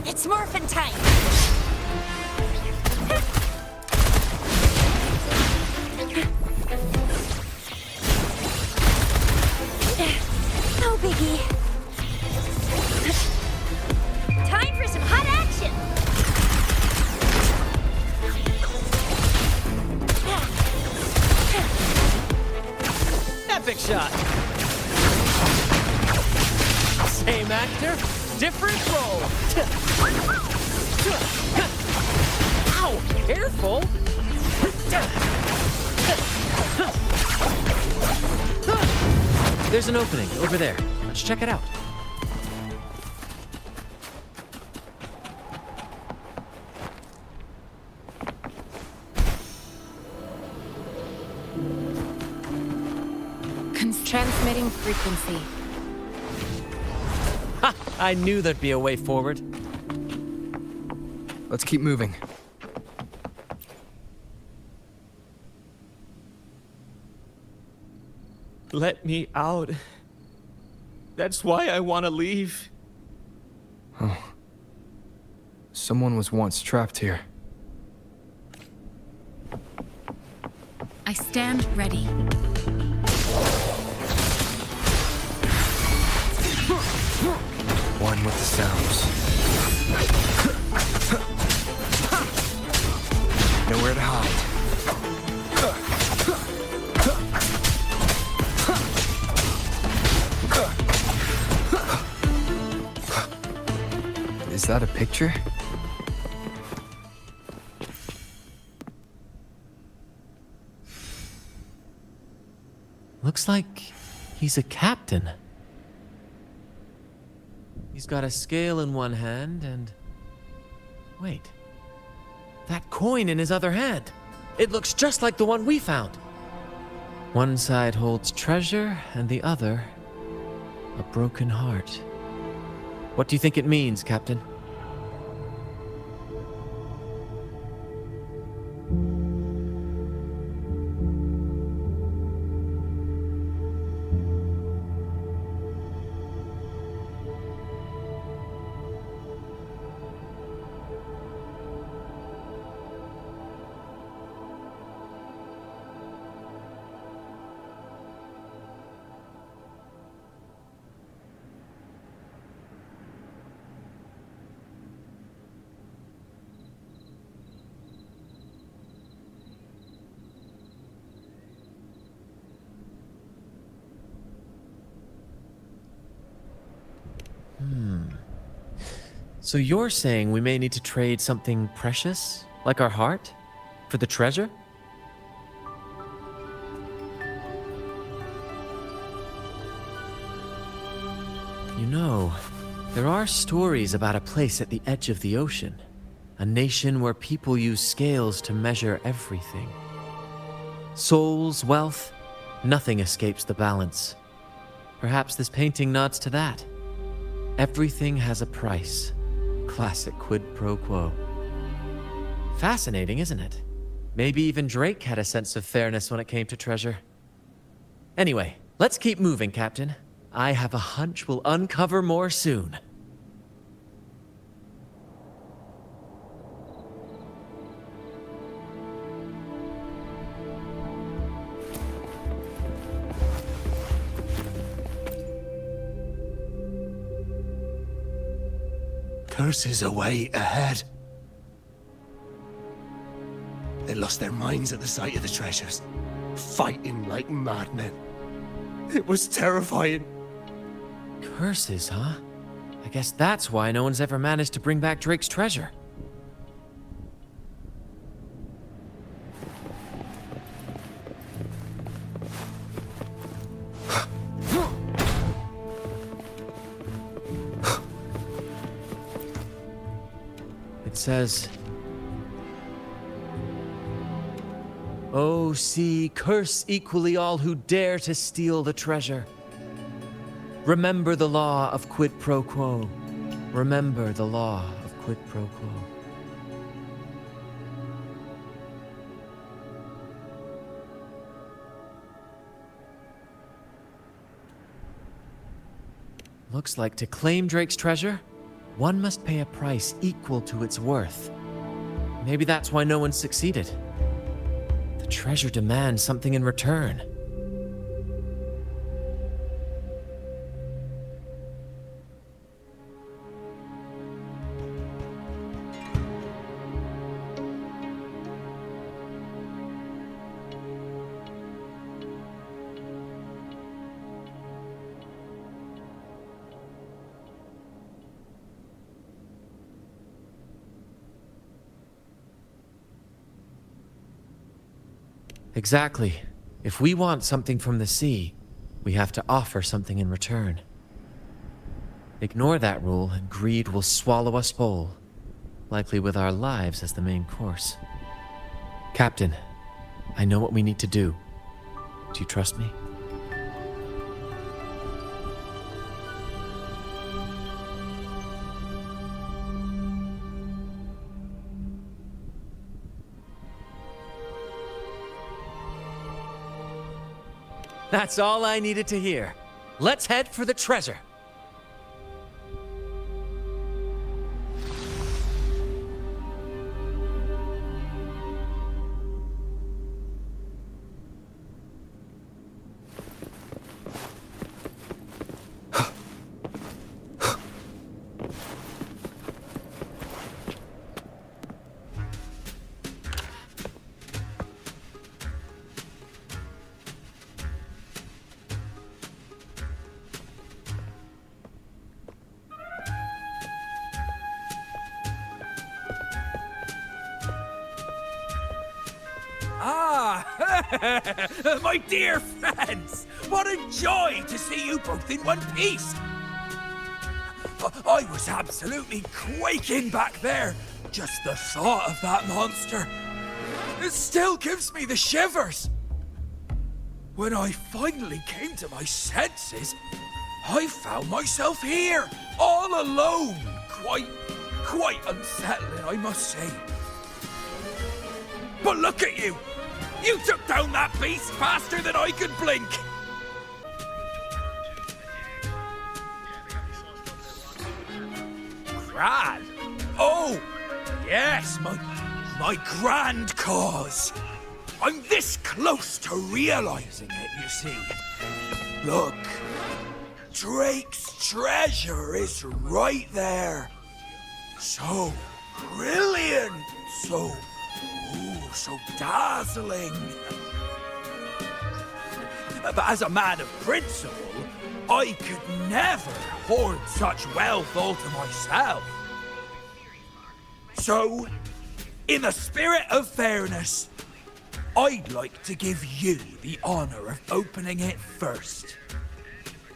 It's morphin' time! No biggie. Time for some hot action! Epic shot. Same actor, different role. Ow! Careful! There's an opening over there. Let's check it out. Transmitting frequency. Ha! I knew there'd be a way forward. Let's keep moving. Let me out. That's why I want to leave. Oh. Someone was once trapped here. I stand ready. One with the sounds. Nowhere to hide. Is that a picture? Looks like he's a captain. He's got a scale in one hand and... Wait. That coin in his other hand. It looks just like the one we found. One side holds treasure and the other... a broken heart. What do you think it means, Captain? So you're saying we may need to trade something precious, like our heart, for the treasure? You know, there are stories about a place at the edge of the ocean. A nation where people use scales to measure everything. Souls, wealth, nothing escapes the balance. Perhaps this painting nods to that. Everything has a price. Classic quid pro quo. Fascinating, isn't it? Maybe even Drake had a sense of fairness when it came to treasure. Anyway, let's keep moving, Captain. I have a hunch we'll uncover more soon. Curses away ahead. They lost their minds at the sight of the treasures, fighting like madmen. It was terrifying. Curses, huh? I guess that's why no one's ever managed to bring back Drake's treasure. It says, "Oh, see, curse equally all who dare to steal the treasure. Remember the law of quid pro quo. Remember the law of quid pro quo." Looks like to claim Drake's treasure, one must pay a price equal to its worth. Maybe that's why no one succeeded. The treasure demands something in return. Exactly. If we want something from the sea, we have to offer something in return. Ignore that rule and greed will swallow us whole, likely with our lives as the main course. Captain, I know what we need to do. Do you trust me? That's all I needed to hear. Let's head for the treasure. My dear friends, what a joy to see you both in one piece. I was absolutely quaking back there. Just the thought of that monster. It still gives me the shivers. When I finally came to my senses, I found myself here, all alone. Quite unsettling, I must say. But look at you! You took down that beast faster than I could blink! Grand? Oh, yes, my grand cause. I'm this close to realizing it, you see. Look, Drake's treasure is right there. So brilliant, so dazzling. But as a man of principle, I could never hoard such wealth all to myself. So, in the spirit of fairness, I'd like to give you the honor of opening it first.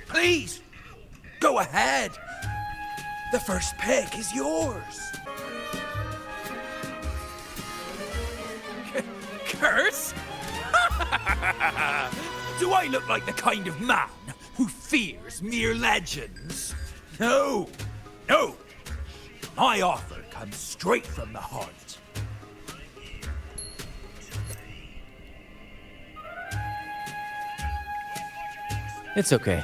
Please, go ahead. The first pick is yours. Curse? Do I look like the kind of man who fears mere legends? No, no. My offer comes straight from the heart. It's okay.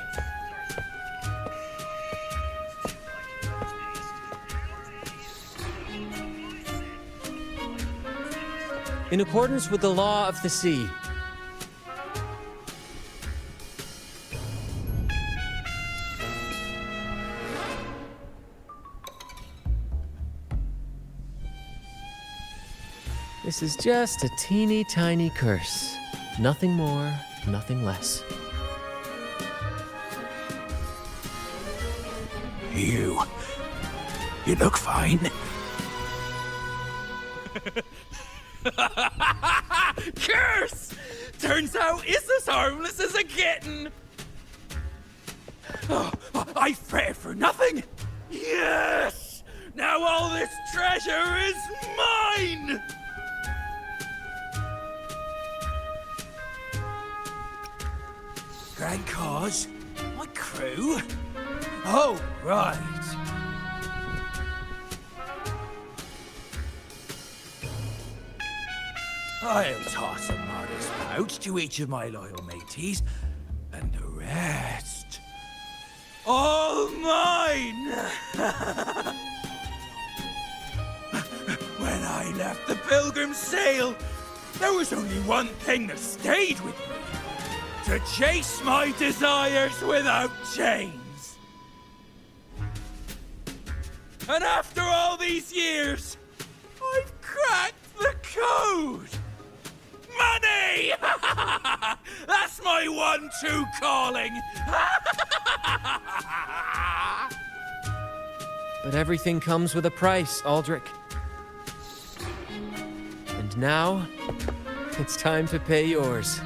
In accordance with the law of the sea, this is just a teeny tiny curse. Nothing more, nothing less. You look fine. Curse! Turns out it's as harmless as a kitten. Oh, I fretted for nothing. Yes! Now all this treasure is mine! Grand cause? My crew? Oh, right. I'll toss a modest pouch to each of my loyal mateys, and the rest, all mine! When I left the Pilgrim's Sail, there was only one thing that stayed with me. To chase my desires without chains. And after all these years, I've cracked the code! Money! That's my one-two calling! But everything comes with a price, Aldrich. And now, it's time to pay yours.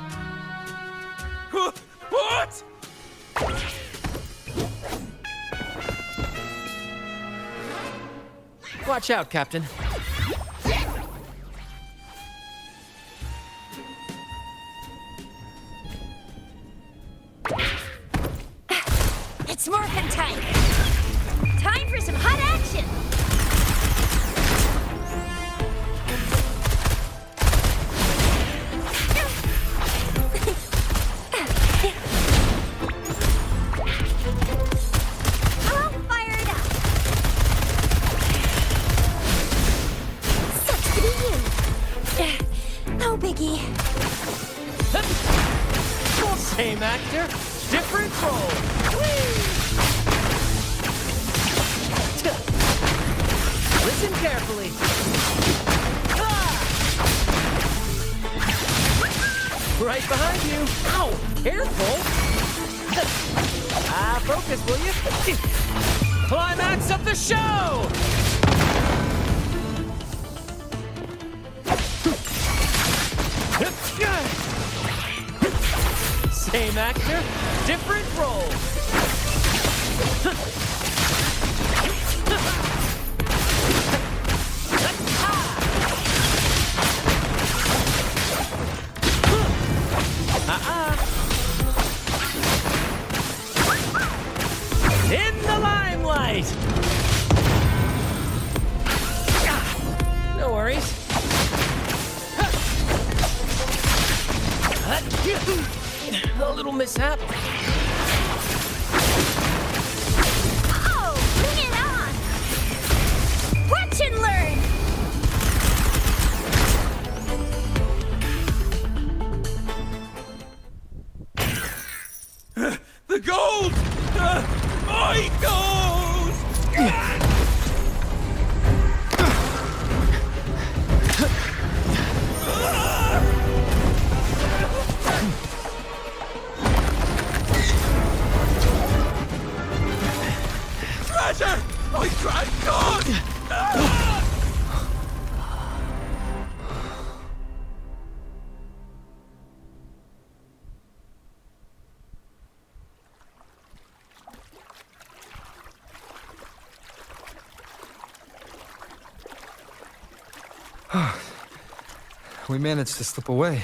What? Watch out, Captain. It's morphin' time! Time for some hot action! All fired up! Sucks to be you! No biggie. Same actor, different role. Listen carefully. Right behind you. Ow! Careful. Focus, will you? Climax of the show! Same actor, different role. In the limelight. No worries. A little mishap. Oh, bring it on! Watch and learn! The gold! My gold! We managed to slip away.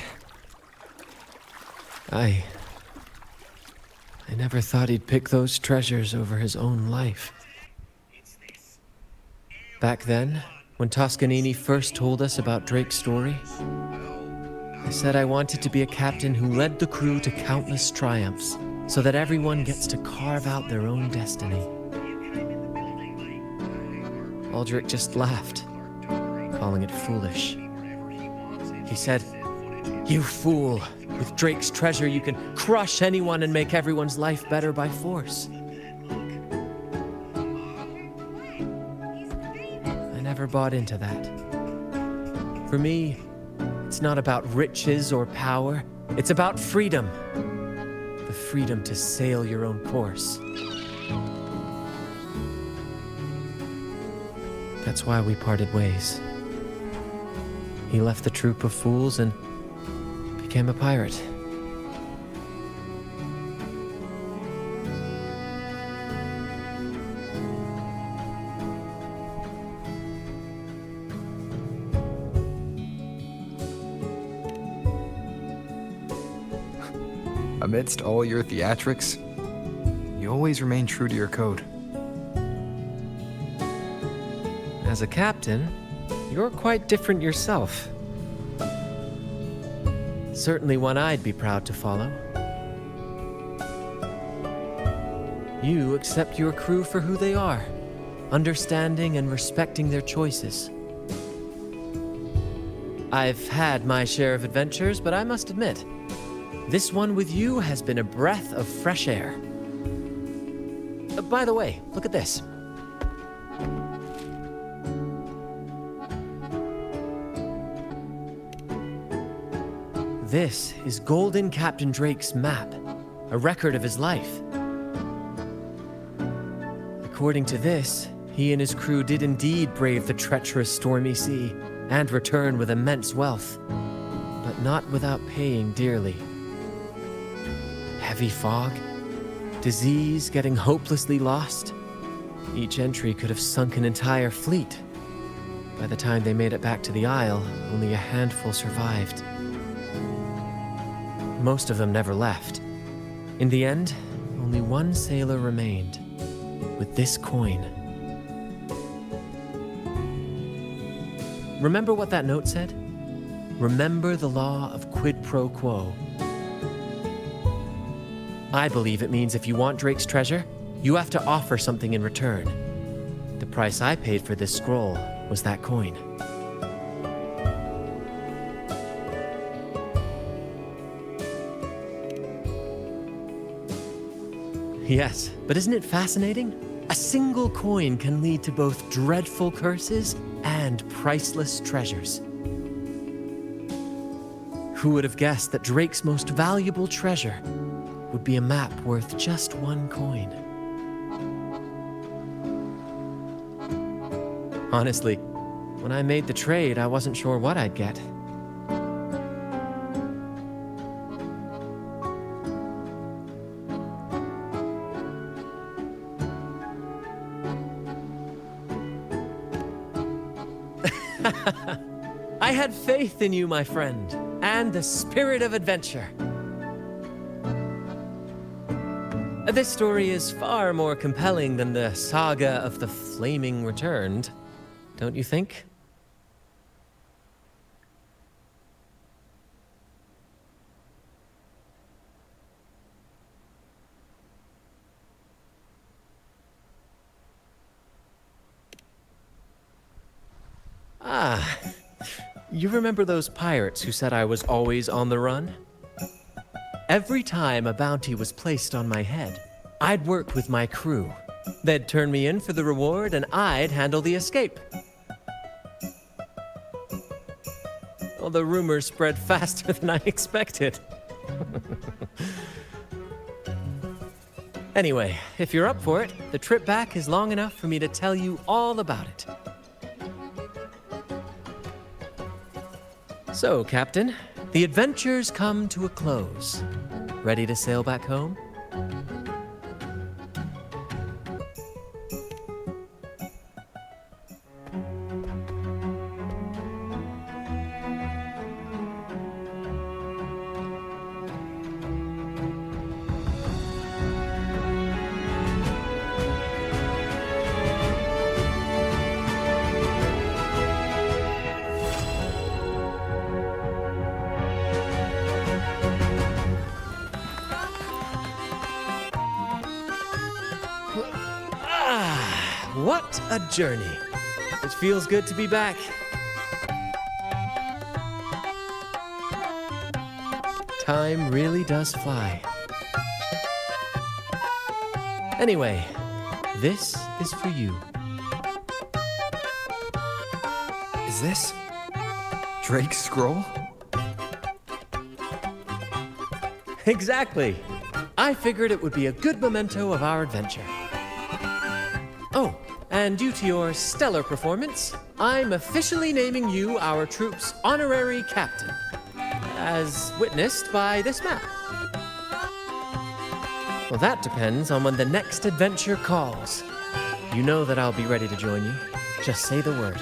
I never thought he'd pick those treasures over his own life. Back then, when Toscanini first told us about Drake's story, I said I wanted to be a captain who led the crew to countless triumphs, so that everyone gets to carve out their own destiny. Aldrich just laughed, calling it foolish. He said, "You fool! With Drake's treasure, you can crush anyone and make everyone's life better by force." I never bought into that. For me, it's not about riches or power. It's about freedom. The freedom to sail your own course. That's why we parted ways. He left the troop of fools and became a pirate. Amidst all your theatrics, you always remain true to your code. As a captain, you're quite different yourself. Certainly one I'd be proud to follow. You accept your crew for who they are, understanding and respecting their choices. I've had my share of adventures, but I must admit, this one with you has been a breath of fresh air. By the way, look at this. This is Golden Captain Drake's map, a record of his life. According to this, he and his crew did indeed brave the treacherous stormy sea and return with immense wealth, but not without paying dearly. Heavy fog, disease, getting hopelessly lost. Each entry could have sunk an entire fleet. By the time they made it back to the Isle, only a handful survived. Most of them never left. In the end, only one sailor remained, with this coin. Remember what that note said? Remember the law of quid pro quo. I believe it means if you want Drake's treasure, you have to offer something in return. The price I paid for this scroll was that coin. Yes, but isn't it fascinating? A single coin can lead to both dreadful curses and priceless treasures. Who would have guessed that Drake's most valuable treasure would be a map worth just one coin? Honestly, when I made the trade, I wasn't sure what I'd get. I had faith in you, my friend, and the spirit of adventure. This story is far more compelling than the saga of the Flaming Returned, don't you think? Ah, you remember those pirates who said I was always on the run? Every time a bounty was placed on my head, I'd work with my crew. They'd turn me in for the reward, and I'd handle the escape. Well, the rumors spread faster than I expected. Anyway, if you're up for it, the trip back is long enough for me to tell you all about it. So, Captain, the adventures come to a close. Ready to sail back home? What a journey. It feels good to be back. Time really does fly. Anyway, this is for you. Is this Drake's scroll? Exactly. I figured it would be a good memento of our adventure. Oh, and due to your stellar performance, I'm officially naming you our troop's honorary captain, as witnessed by this map. Well, that depends on when the next adventure calls. You know that I'll be ready to join you. Just say the word.